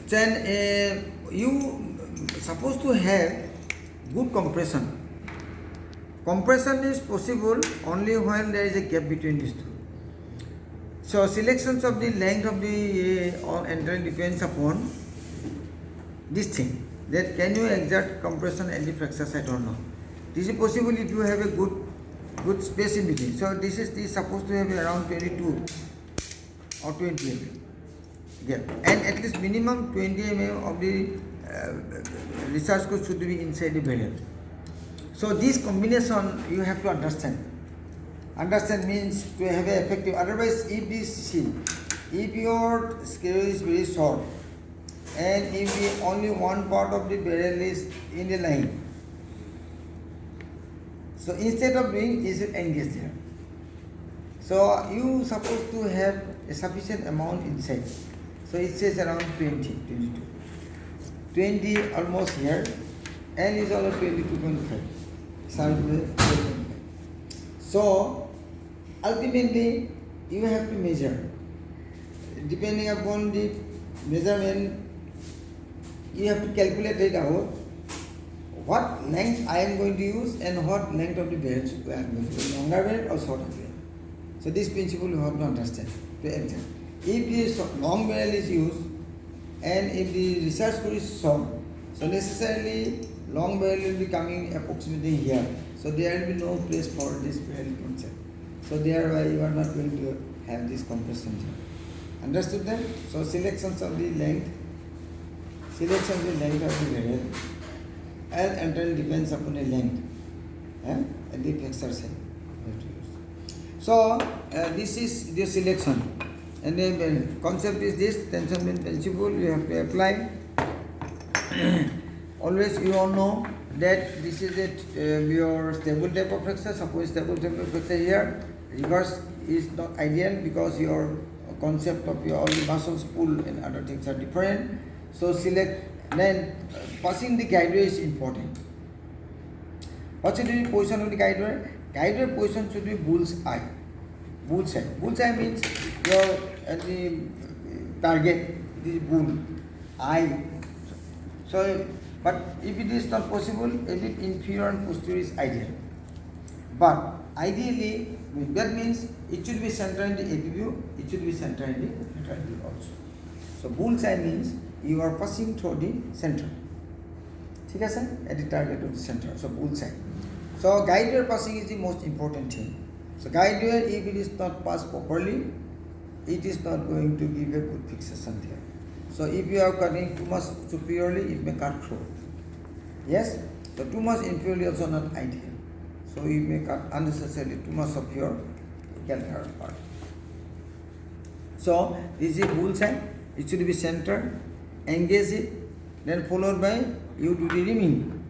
Then you supposed to have good compression. Compression is possible only when there is a gap between these two. So selections of the length of the entrance depends upon this thing, that can you exert compression at the flexor side or not. This is possible if you have a good space in between. So this is supposed to have around 22 or 20 mm gap, and at least minimum 20 mm of the research screw should be inside the barrel. So this combination you have to understand. Understand means to have an effective. Otherwise, if your screw is very short, and if only one part of the barrel is in the line, so instead of doing, you should engage there. So you supposed to have a sufficient amount inside. So it says around 20 almost here, and is also 22.5. So ultimately you have to measure. Depending upon the measurement, you have to calculate it out. What length I am going to use and what length of the barrel I am going to use, longer barrel or shorter barrel. So this principle you have to understand. If the long barrel is used and if the research screw is short, so necessarily long barrel will be coming approximately here. So there will be no place for this barrel concept. So thereby you are not going to have this compression here. Understood that? So selections of the length of the barrel and entrance depends upon the length at the flexor side. So this is the selection, and then the concept is this: tension band principle you have to apply. Always you all know that this is your stable type of flexor. Suppose stable type of flexor here, reverse is not ideal because your concept of your all the muscles pull and other things are different. So select, then passing the guide wire is important. What should be the position of the guide wire? Guide wire position should be bull's eye. Bull's eye. Bull's eye means your the target, the bull eye. So, but if it is not possible, a bit inferior and posterior is ideal. But ideally, that means it should be centered in the AP view, it should be centered in the lateral view also. So bull's eye means you are passing through the center. ठीक है sir? At the target of the center. So bull's eye. So guide wire passing is the most important thing. So guide wire, if it is not passed properly, it is not going to give a good fixation there. So if you are cutting too much superiorly, it may cut through. Yes? So too much inferiorly also not ideal. So you may cut unnecessarily too much of your calcareous part. So this is bull's eye. It should be centered, engage it, then followed by you do the rimming.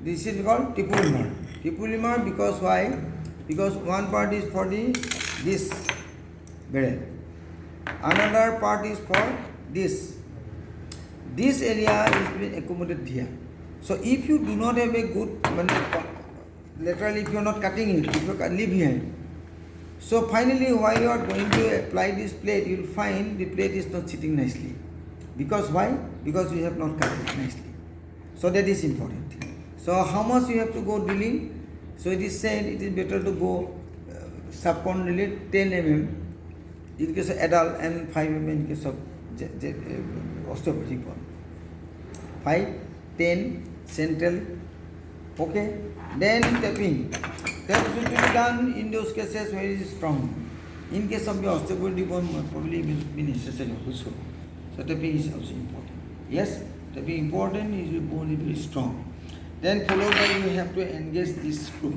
This is called tipu limmer. Tipu limmer because why? Because one part is for this barrel, another part is for this. This area is being accommodated here. So if you do not have a good lateral, if you are not cutting it, if you leave behind, so finally while you are going to apply this plate, you will find the plate is not sitting nicely. Because why? Because you have not cut it nicely. So that is important. So how much you have to go drilling? So it is said it is better to go subcondylar 10 mm in case of adult and 5 mm in case of osteopathic bone. 5, 10, central. Okay. Then tapping. Tap should be done in those cases where it is strong. In case of the osteopathic bone, probably will be necessary also. So tapping is also important. Yes, tapping important is the bone is very strong. Then followed by you have to engage this screw.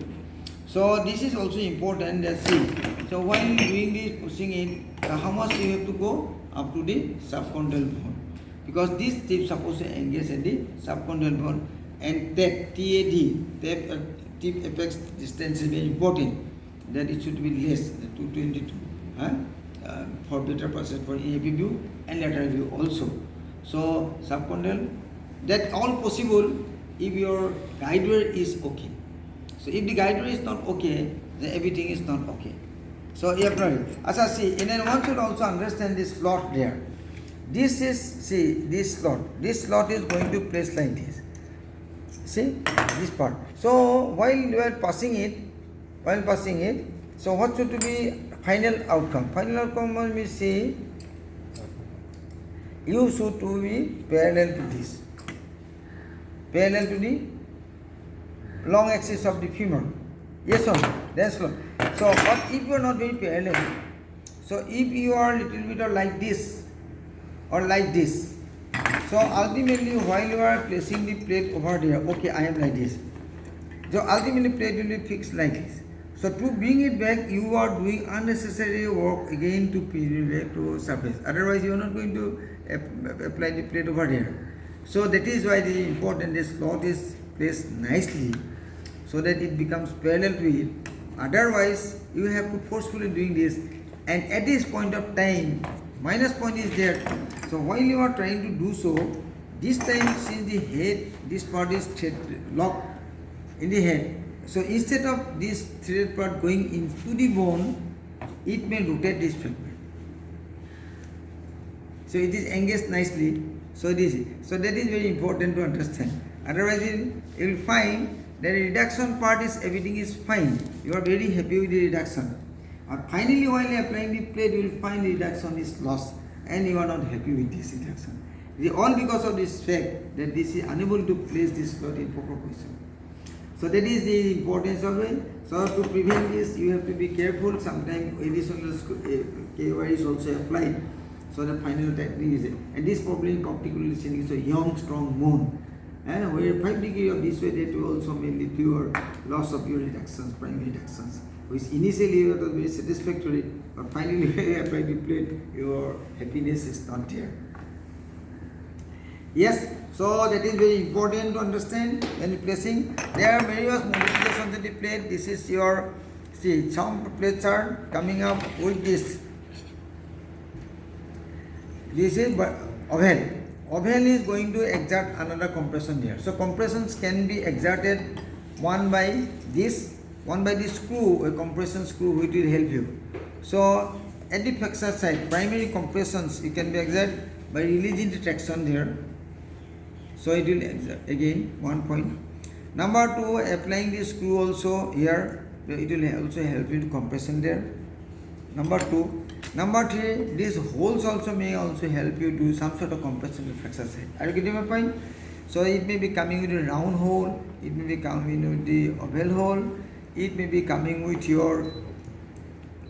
So this is also important. Let's see. So while doing this, pushing it, how much you have to go up to the subcondylar bone, because this tip is supposed to engage at the subcondylar bone, and that TAD, tip apex distance is very important. That it should be less than 222 for better percent for AP view and lateral view also. So subcondylar, that all possible if your guide wire is okay. So if the guide wire is not okay, then everything is not okay. So you have to see, and then one should also understand this slot there. This is, see, this slot is going to place like this. See this part. So while you are passing it, so what should be final outcome? Final outcome will be, see, you should to be parallel to this, parallel to the long axis of the femur. Yes or no? That's slow. So what if you are not very parallel? So if you are little bit of like this or like this, so ultimately while you are placing the plate over there, okay, I am like this. So ultimately plate will be fixed like this. So to bring it back, you are doing unnecessary work again to bring it back to surface. Otherwise, you are not going to apply the plate over there. So that is why the important this slot is placed nicely, so that it becomes parallel to it. Otherwise, you have to forcefully doing this, and at this point of time, minus point is there. So while you are trying to do so, this time since the head, this part is locked in the head. So instead of this threaded part going into the bone, it may rotate this fragment. So it is engaged nicely. So that is very important to understand. Otherwise, you will find that the reduction part is everything is fine. You are very happy with the reduction. But finally, while applying the plate, you will find the reduction is lost, and you are not happy with this reduction. It is all because of this fact that this is unable to place this slot in proper position. So that is the importance of it. So to prevent this, you have to be careful. Sometimes additional KY is also applied. So the final technique is it. And this problem particularly seen is a young, strong bone. And where 5 degrees of this way, that will also may lead to your loss of your reductions, primary reductions, which initially was very satisfactory, but finally when you apply the plate, your happiness is not there. Yes, so that is very important to understand when placing. There are various modifications of the plate. This is your, see, some plates are coming up with this. This is oval. Oval is going to exert another compression here. So compressions can be exerted one by this screw, a compression screw which will help you. So at the flexor side, primary compressions you can be exerted by releasing the traction there. So it will exert again 1 point. Number 2, applying the screw also here. It will also help you to compression there. Number 2. Number 3, these holes also may also help you do some sort of compression flexor side. Are you getting my point? So it may be coming with a round hole, it may be coming with the oval hole, it may be coming with your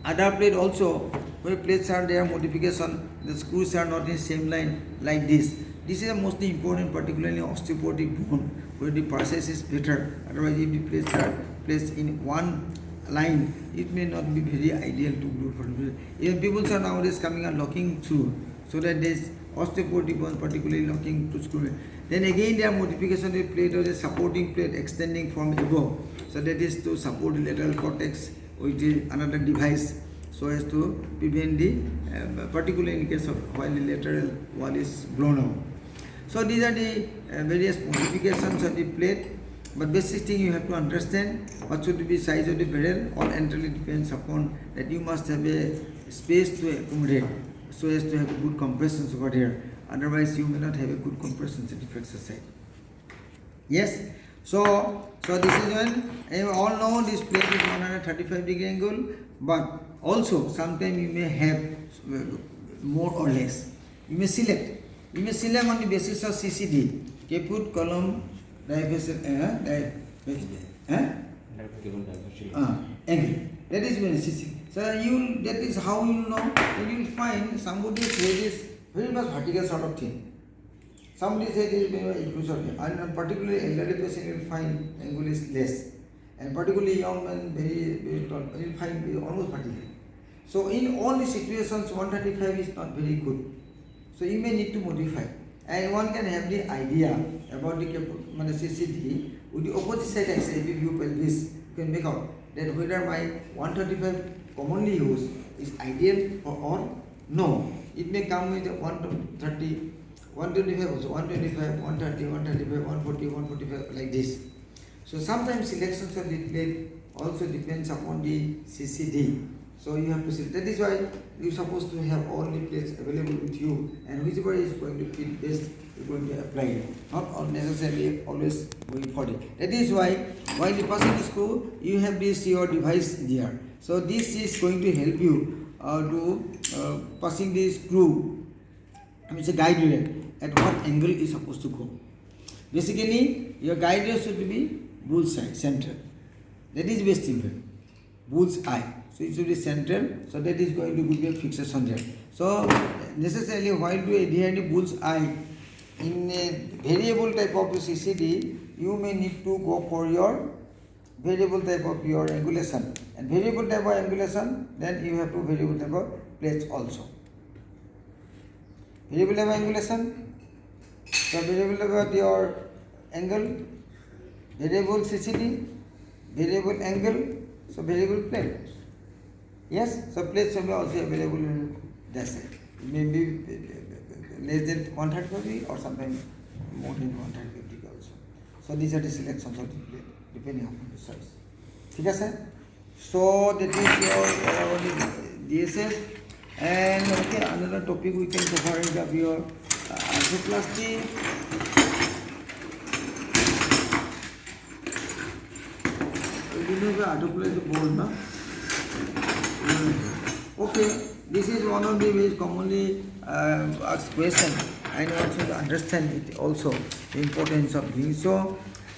other plate also. Where plates are there, modification, the screws are not in same line like this. This is the most important, particularly osteoporotic bone, where the process is better. Otherwise, if the plates are placed in one line, it may not be very ideal to do for the even people are nowadays coming and locking through, so that this osteoporotic bone particularly locking to screw. Then again there are modification of the plate or the supporting plate extending from above, so that is to support the lateral cortex with another device, so as to prevent the particularly in case of while the lateral wall is blown out. So these are the various modifications of the plate. But basic thing you have to understand what should be size of the barrel. All entirely depends upon that you must have a space to accommodate, so as to have good compressions over here. Otherwise, you may not have a good compression at the flexor side. Yes. So this is when you all know this plate is 135-degree angle, but also sometimes you may have more or less. You may select. You may select on the basis of CCD, caput, column, diaphysial angle. That is very CCD. So that is how you know. When you will find somebody's head is very much vertical sort of thing. Somebody's head is very much and particularly elderly patient will find angle is less, and particularly young man very tall will find almost vertical. So in all these situations, 135 is not very good. So you may need to modify, and one can have the idea about the CCD with the opposite side axis. If you pelvis, you can make out that whether my 135 commonly used is ideal or no. It may come with 130, 125 also, 125, 130, 135, 140, 145 like this. So sometimes selections of the plate also depends upon the CCD. So you have to select. That is why you are supposed to have all the plates available with you, and whichever is going to fit best, you are going to apply it. Not necessarily always going for it. That is why while you passing the screw, you have this your device there. So this is going to help you to passing the screw. It's a guide rail at what angle is supposed to go. Basically, your guide rail should be bullseye, central. That is best thing. Bull's eye. So it should be central, so that is going to be a fixation there. So necessarily while you adhere the bull's eye in a variable type of CCD, you may need to go for your variable type of your angulation. And variable type of angulation, then you have to variable type of plates also. Variable type of angulation, so variable type of your angle, variable CCD, variable angle, so variable plate. Yes, so plates will be also available in that side. It may be less than 130 or sometimes more than 130 also. So these are the selections of the plate depending upon the size. Okay, sir? So that is your DSS. And okay, another topic we can cover is of your arthroplasty. You know the arthroplasty board, no? Okay, this is one of the most commonly asked question. I know also to understand it also, the importance of doing so.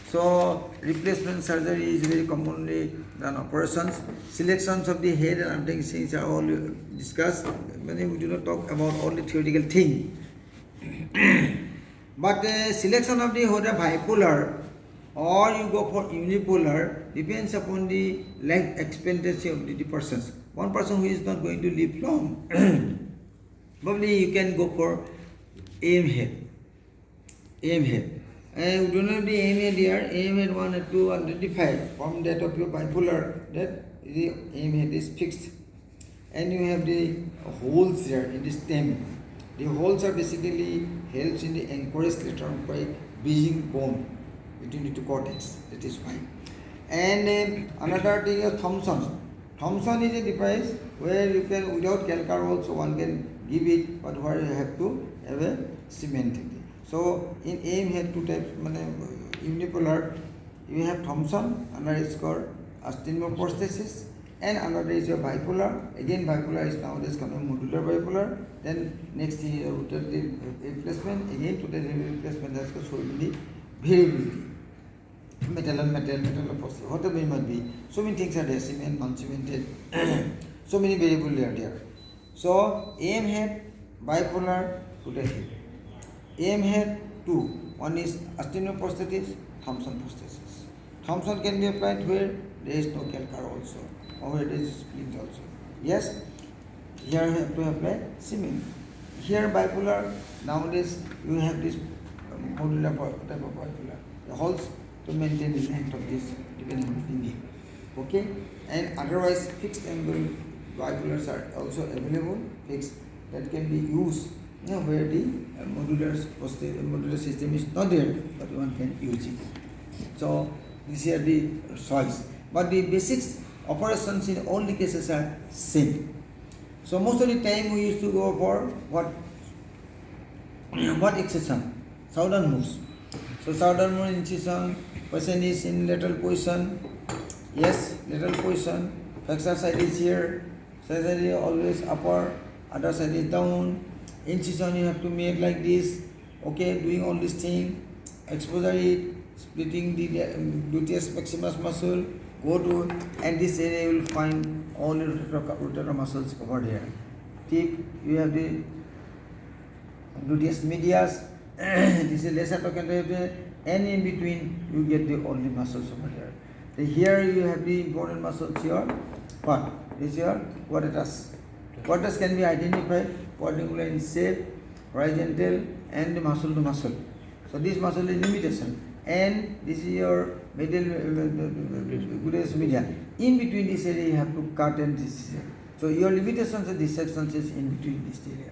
So replacement surgery is very commonly done operations. Selections of the head and underlying things are all discussed. Many we do not talk about all the theoretical thing. But the selection of the whether bipolar or you go for unipolar depends upon the life expectancy of the persons. One person who is not going to live long, probably you can go for AM head. AM head. And we do not have the AM head here. AM head 1 and 2 identified from that of your bipolar. That the AM head is fixed, and you have the holes there in the stem. The holes are basically helps in the anchorage later on by bridging bone between the two cortex. That is why. And another thing is Thomson. Thomson is a device where you can, without calcar also one can give it, but where you have to have a cement. So in AIM had two types, unipolar. You have Thomson, another is called astigmatismus, and another is your bipolar. Again, bipolar is nowadays called modular bipolar. Then next thing is rotative replacement. Again, rotative replacement, that's called the variability. Metal and metal, metal and positive, whatever it might be. So many things are there, cement, non-cemented. So many variables are there. So AM had bipolar, rotative. AM had two. One is astigmatismus, Thomson prosthesis. Thomson can be applied where there is no calcar also, or where there is splint also. Yes, here you have to apply cement. Here bipolar, nowadays you have this modular type of bipolar. The holes to maintain the length of this depending on the need. Okay, and otherwise fixed angle bipolars are also available, fixed, that can be used where the modular system is not there, but one can use it. So these are the choice. But the basics operations in all the cases are same. So most of the time we used to go for what excision? Southern moves. So southern move incision, patient is in lateral position. Yes, lateral position. Flexor side is here. Side is always upper, other side is down. Incision you have to make like this. Okay, doing all this thing. Exposure it, splitting the gluteus maximus muscle. Go to, and this area you will find all the rotator muscles over there. Tip, you have the gluteus medius. This is lesser trochanter, and in between you get the all the muscles over there. So here you have the important muscles here. What? This is your quadratus. Quadratus can be identified quadrangular in shape, horizontal, and the muscle to muscle. So this muscle is limitation, and this is your medial gluteus media. In between this area you have to cut, and this. So your limitations and dissections is in between this area.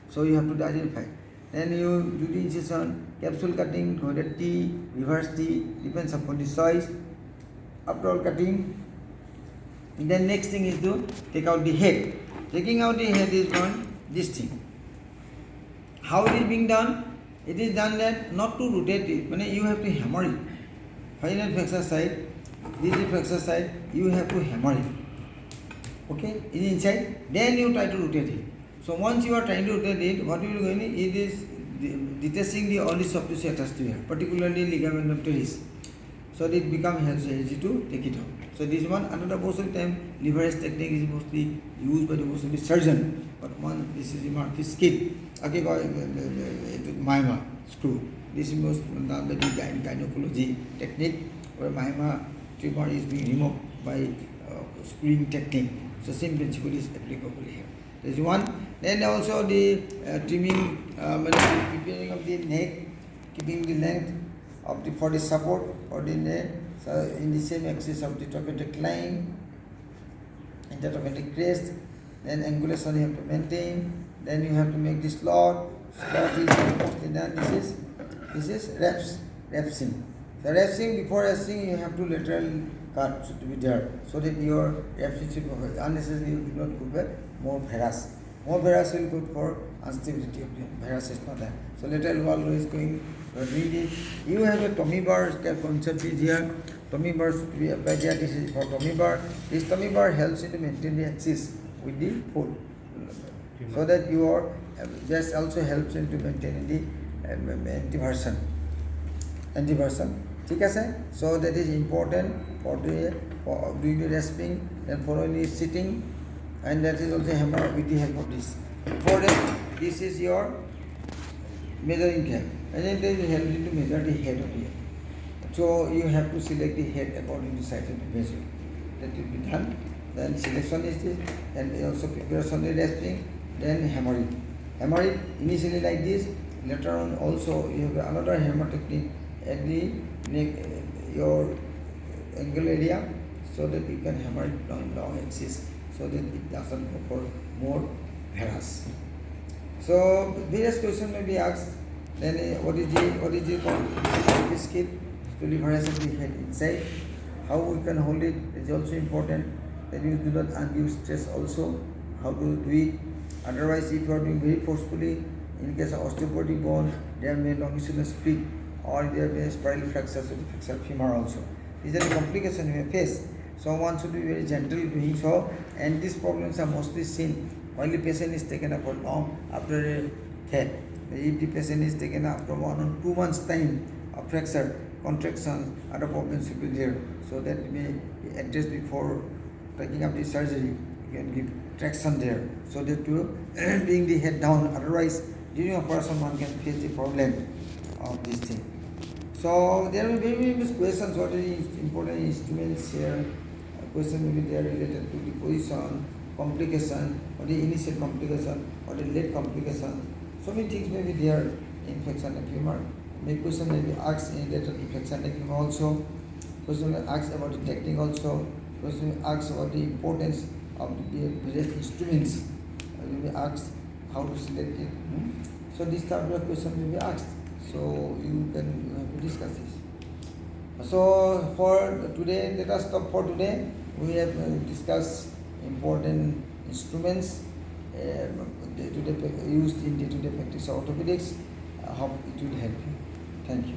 So you have to identify. Then you do the incision, capsule cutting, whether T, reverse T, depends upon the size. After all cutting, and then next thing is to take out the head. Taking out the head is one, this thing. How it is being done? It is done that not to rotate it, but you have to hammer it. Final flexor side, this is flexor side, you have to hammer it. Okay, it is inside, then you try to rotate it. So once you are trying to rotate it, what you are going to, it is detaching the all the soft tissue attached to here, particularly ligament teres. So it becomes easy to take it out. So this one, another most of the time, leverage technique is mostly used by the most of the surgeon. But one, this is the Murphy skin. Okay, Maima screw. This is most done by the gynecology technique, where Maima tumor is being removed by screwing technique. So same principle is applicable here. There is one. Then also the trimming, preparing of the neck, keeping the length of the for the support for the neck. So in the same axis of the trochanteric line, intertrochanteric crest. Then angulation you have to maintain. Then you have to make the slot. Slot is mostly done. This is rapsing. So rapsing, before rapsing you have to lateral cut to be there, so that your rapsing should be unnecessarily you do not put more varus. More varus will good for instability of the varus is not there. So lateral wall is going to read it. You have a tummy bar concept is here. Tummy bar should be applied here. This is for tummy bar. This tummy bar helps you to maintain the axis with the foot, so that your this also helps you to maintain the antiversion. ठीक है sir. So that is important for doing the rasping, then following is sitting, and that is also hammer with the help of this. For that, this is your measuring cap, and then it helps you to measure the head of here. So you have to select the head according to size of the vessel. That will be done. Then selection is this, and also preparation the rasping, then hammer it. Hammer it initially like this. Later on also you have another hammer technique at the neck, your angle area, so that you can hammer it down axis, so that it doesn't go for more varus. So various questions may be asked. Then what is the skill to leverage the head inside? How we can hold it is also important. Then you do not undue stress also. How to do it? Otherwise, if you are doing very forcefully, in case of osteoporotic bone, there may longitudinal split or there may spiral fractures of the flexor femur also. These are the complications we may face. So one should be very gentle doing so, and these problems are mostly seen while the patient is taken up for long after a head. If the patient is taken up after 1 or 2 months time of fracture, contractions, other problems should be there. So that may be addressed before taking up the surgery. You can give traction there so that to bring the head down. Otherwise, during operation one can face the problem of this thing. So there will be various questions. What are the important instruments here? Question will be there related to the position, complication, or the initial complication, or the late complication. So many things may be there in flexor femur. Maybe question may be asked related to flexor femur also. Question will ask about the technique also. Question will ask about the importance of the various instruments. Will be asked how to select it. So this type of question will be asked. So you can have to discuss this. So for today, let us stop for today. We have discussed important instruments used in day-to-day practice of orthopedics. I hope it will help you. Thank you.